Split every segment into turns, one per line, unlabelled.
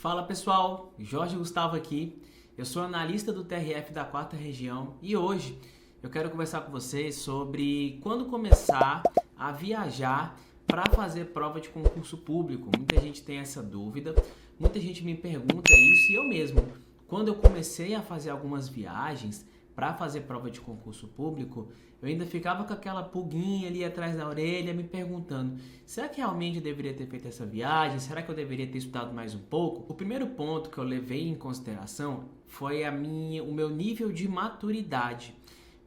Fala pessoal, Jorge Gustavo aqui, eu sou analista do TRF da 4ª Região e hoje eu quero conversar com vocês sobre quando começar a viajar para fazer prova de concurso público. Muita gente tem essa dúvida, muita gente me pergunta isso e eu mesmo, quando eu comecei a fazer algumas viagens para fazer prova de concurso público, eu ainda ficava com aquela pulguinha ali atrás da orelha me perguntando, será que realmente eu deveria ter feito essa viagem? Será que eu deveria ter estudado mais um pouco? O primeiro ponto que eu levei em consideração foi o meu nível de maturidade.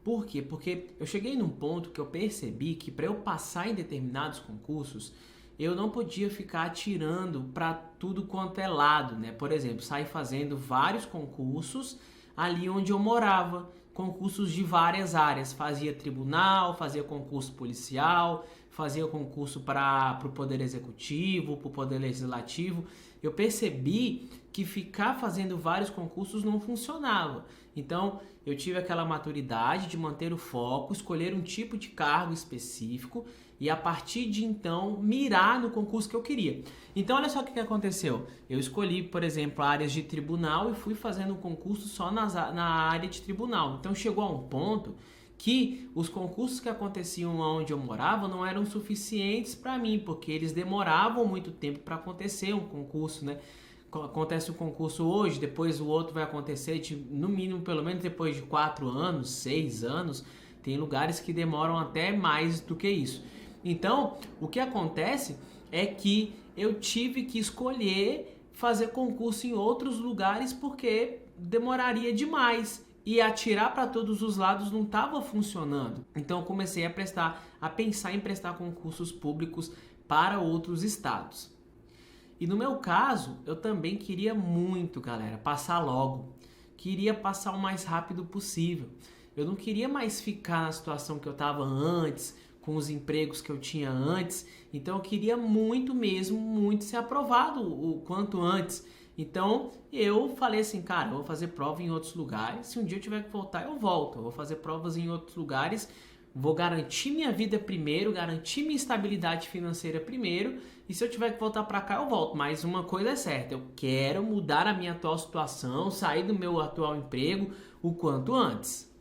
Por quê? Porque eu cheguei num ponto que eu percebi que para eu passar em determinados concursos, eu não podia ficar atirando para tudo quanto é lado, né? Por exemplo, sair fazendo vários concursos ali onde eu morava, concursos de várias áreas, fazia tribunal, fazia concurso policial, fazia concurso para o Poder Executivo, para o Poder Legislativo. Eu percebi que ficar fazendo vários concursos não funcionava. Então, eu tive aquela maturidade de manter o foco, escolher um tipo de cargo específico e a partir de então mirar no concurso que eu queria. Então olha só o que aconteceu. Eu escolhi, por exemplo, áreas de tribunal e fui fazendo um concurso só na área de tribunal. Então chegou a um ponto que os concursos que aconteciam onde eu morava não eram suficientes para mim, porque eles demoravam muito tempo para acontecer um concurso, né? Acontece um concurso hoje, depois o outro vai acontecer, no mínimo, pelo menos depois de 4 anos, 6 anos, tem lugares que demoram até mais do que isso. Então, o que acontece é que eu tive que escolher fazer concurso em outros lugares porque demoraria demais e atirar para todos os lados não estava funcionando. Então, eu comecei a pensar em prestar concursos públicos para outros estados. E no meu caso, eu também queria muito, galera, passar logo. Queria passar o mais rápido possível. Eu não queria mais ficar na situação que eu estava antes, com os empregos que eu tinha antes. Então eu queria muito mesmo, muito ser aprovado o quanto antes. Então eu falei assim, cara, eu vou fazer prova em outros lugares. Se um dia eu tiver que voltar, eu volto. Eu vou fazer provas em outros lugares. Vou garantir minha vida primeiro, garantir minha estabilidade financeira primeiro. E se eu tiver que voltar para cá, eu volto. Mas uma coisa é certa, eu quero mudar a minha atual situação, sair do meu atual emprego o quanto antes.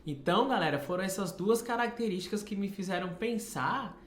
Então, galera, foram essas duas características que me fizeram pensar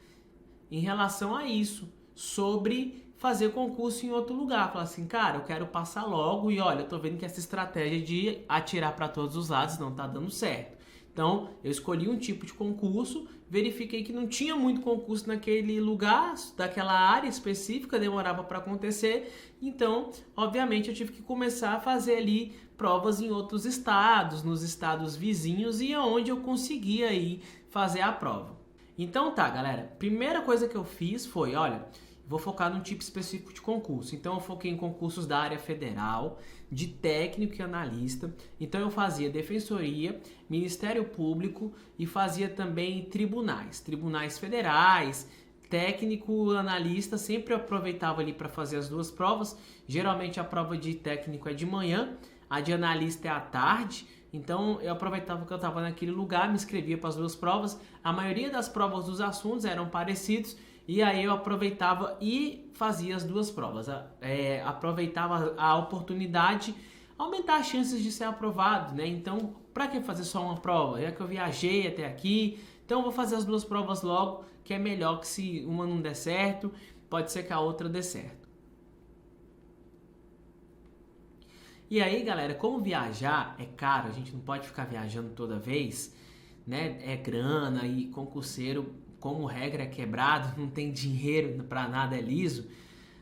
em relação a isso, sobre fazer concurso em outro lugar. Falar assim, cara, eu quero passar logo e olha, eu tô vendo que essa estratégia de atirar para todos os lados não tá dando certo. Então, eu escolhi um tipo de concurso, verifiquei que não tinha muito concurso naquele lugar, daquela área específica, demorava para acontecer. Então, obviamente, eu tive que começar a fazer ali provas em outros estados, nos estados vizinhos e onde eu conseguia aí fazer a prova. Então tá, galera, primeira coisa que eu fiz foi, olha, vou focar num tipo específico de concurso. Então eu foquei em concursos da área federal, de técnico e analista. Então eu fazia defensoria, Ministério Público e fazia também tribunais federais, técnico, analista. Sempre aproveitava ali para fazer as duas provas. Geralmente a prova de técnico é de manhã, a de analista é à tarde. Então eu aproveitava que eu estava naquele lugar, me inscrevia para as duas provas. A maioria das provas dos assuntos eram parecidos. E aí eu aproveitava e fazia as duas provas. Aproveitava a oportunidade, aumentar as chances de ser aprovado, né? Então, para que fazer só uma prova? Já que eu viajei até aqui, então eu vou fazer as duas provas logo, que é melhor que se uma não der certo, pode ser que a outra dê certo. E aí, galera, como viajar é caro, a gente não pode ficar viajando toda vez, né? É grana e concurseiro, como regra é quebrado, não tem dinheiro para nada, é liso,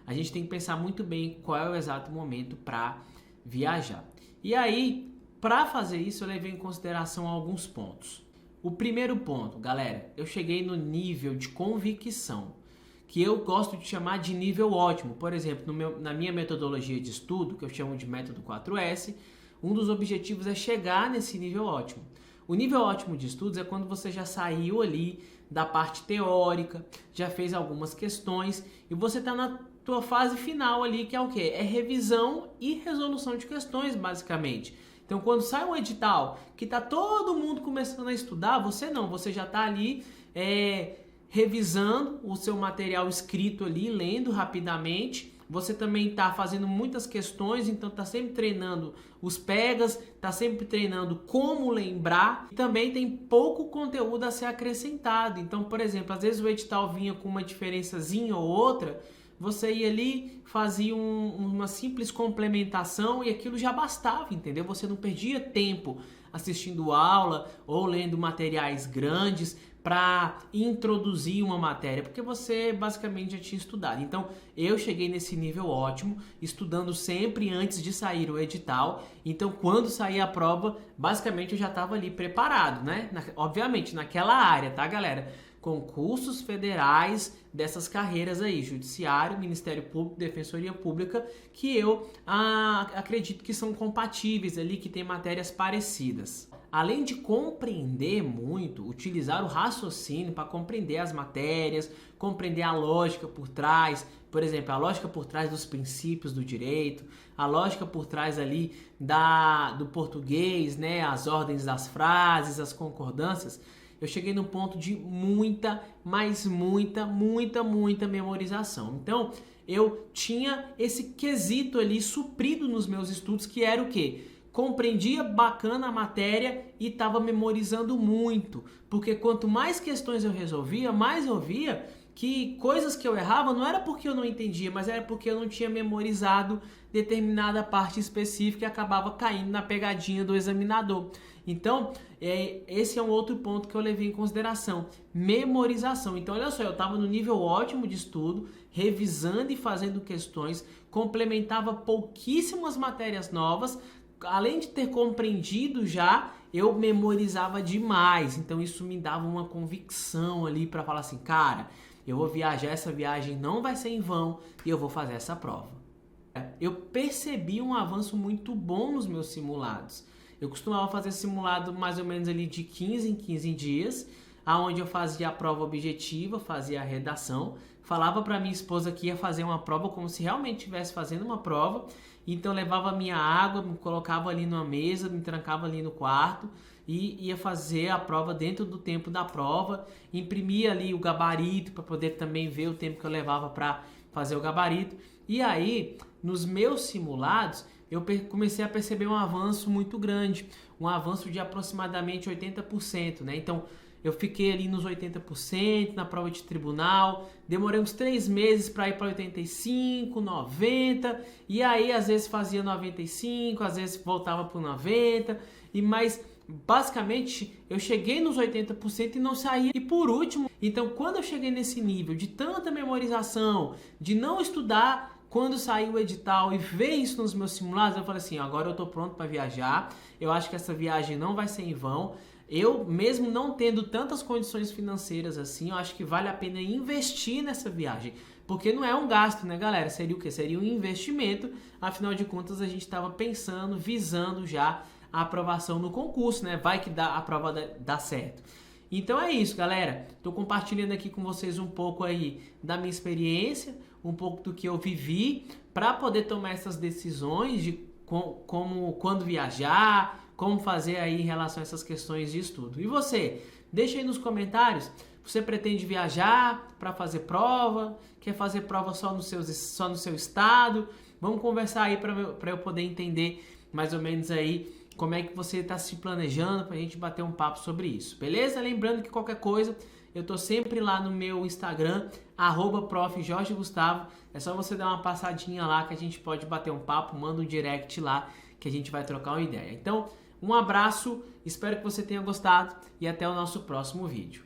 a gente tem que pensar muito bem qual é o exato momento para viajar. E aí, para fazer isso, eu levei em consideração alguns pontos. O primeiro ponto, galera, eu cheguei no nível de convicção, que eu gosto de chamar de nível ótimo. Por exemplo, na minha metodologia de estudo, que eu chamo de método 4S, um dos objetivos é chegar nesse nível ótimo. O nível ótimo de estudos é quando você já saiu ali da parte teórica, já fez algumas questões e você está na tua fase final ali, que é o quê? É revisão e resolução de questões, basicamente. Então, quando sai um edital que está todo mundo começando a estudar, você não, você já está ali revisando o seu material escrito ali, lendo rapidamente. Você também está fazendo muitas questões, então está sempre treinando os pegas, está sempre treinando como lembrar. E também tem pouco conteúdo a ser acrescentado. Então, por exemplo, às vezes o edital vinha com uma diferençazinha ou outra, você ia ali, fazia uma simples complementação e aquilo já bastava, entendeu? Você não perdia tempo assistindo aula ou lendo materiais grandes para introduzir uma matéria, porque você basicamente já tinha estudado. Então, eu cheguei nesse nível ótimo, estudando sempre antes de sair o edital. Então, quando sair a prova, basicamente eu já estava ali preparado, né? Obviamente, naquela área, tá, galera? Concursos federais dessas carreiras aí, Judiciário, Ministério Público, Defensoria Pública, que eu acredito que são compatíveis ali, que tem matérias parecidas. Além de compreender muito, utilizar o raciocínio para compreender as matérias, compreender a lógica por trás, por exemplo, a lógica por trás dos princípios do direito, a lógica por trás ali do português, né, as ordens das frases, as concordâncias. Eu cheguei no ponto de muita memorização. Então, eu tinha esse quesito ali suprido nos meus estudos, que era o quê? Compreendia bacana a matéria e estava memorizando muito. Porque quanto mais questões eu resolvia, mais eu via que coisas que eu errava não era porque eu não entendia, mas era porque eu não tinha memorizado determinada parte específica e acabava caindo na pegadinha do examinador. Então, esse é um outro ponto que eu levei em consideração, memorização. Então, olha só, eu estava no nível ótimo de estudo, revisando e fazendo questões, complementava pouquíssimas matérias novas, além de ter compreendido já, eu memorizava demais. Então, isso me dava uma convicção ali para falar assim, cara, eu vou viajar, essa viagem não vai ser em vão e eu vou fazer essa prova. Eu percebi um avanço muito bom nos meus simulados. Eu costumava fazer simulado mais ou menos ali de 15 em 15 dias, aonde eu fazia a prova objetiva, fazia a redação, falava para minha esposa que ia fazer uma prova como se realmente estivesse fazendo uma prova, então levava minha água, me colocava ali numa mesa, me trancava ali no quarto e ia fazer a prova dentro do tempo da prova, imprimia ali o gabarito para poder também ver o tempo que eu levava para fazer o gabarito. E aí, nos meus simulados, eu comecei a perceber um avanço muito grande, um avanço de aproximadamente 80%, né? Então, eu fiquei ali nos 80% na prova de tribunal, demorei uns 3 meses para ir para 85%, 90%, e aí às vezes fazia 95%, às vezes voltava para 90%, mas basicamente eu cheguei nos 80% e não saía. E por último, então quando eu cheguei nesse nível de tanta memorização, de não estudar quando saiu o edital e ver isso nos meus simulados, eu falei assim, agora eu tô pronto para viajar, eu acho que essa viagem não vai ser em vão. Eu, mesmo não tendo tantas condições financeiras assim, eu acho que vale a pena investir nessa viagem. Porque não é um gasto, né, galera? Seria o quê? Seria um investimento. Afinal de contas, a gente estava pensando, visando já a aprovação no concurso, né? Vai que a prova dá certo. Então é isso, galera. Estou compartilhando aqui com vocês um pouco aí da minha experiência, um pouco do que eu vivi, para poder tomar essas decisões de como quando viajar, como fazer aí em relação a essas questões de estudo. E você? Deixa aí nos comentários. Você pretende viajar para fazer prova? Quer fazer prova só no seu estado? Vamos conversar aí para eu poder entender mais ou menos aí como é que você está se planejando para a gente bater um papo sobre isso, beleza? Lembrando que qualquer coisa, eu estou sempre lá no meu Instagram, @profjorgegustavo. É só você dar uma passadinha lá que a gente pode bater um papo, manda um direct lá que a gente vai trocar uma ideia. Então, um abraço, espero que você tenha gostado e até o nosso próximo vídeo.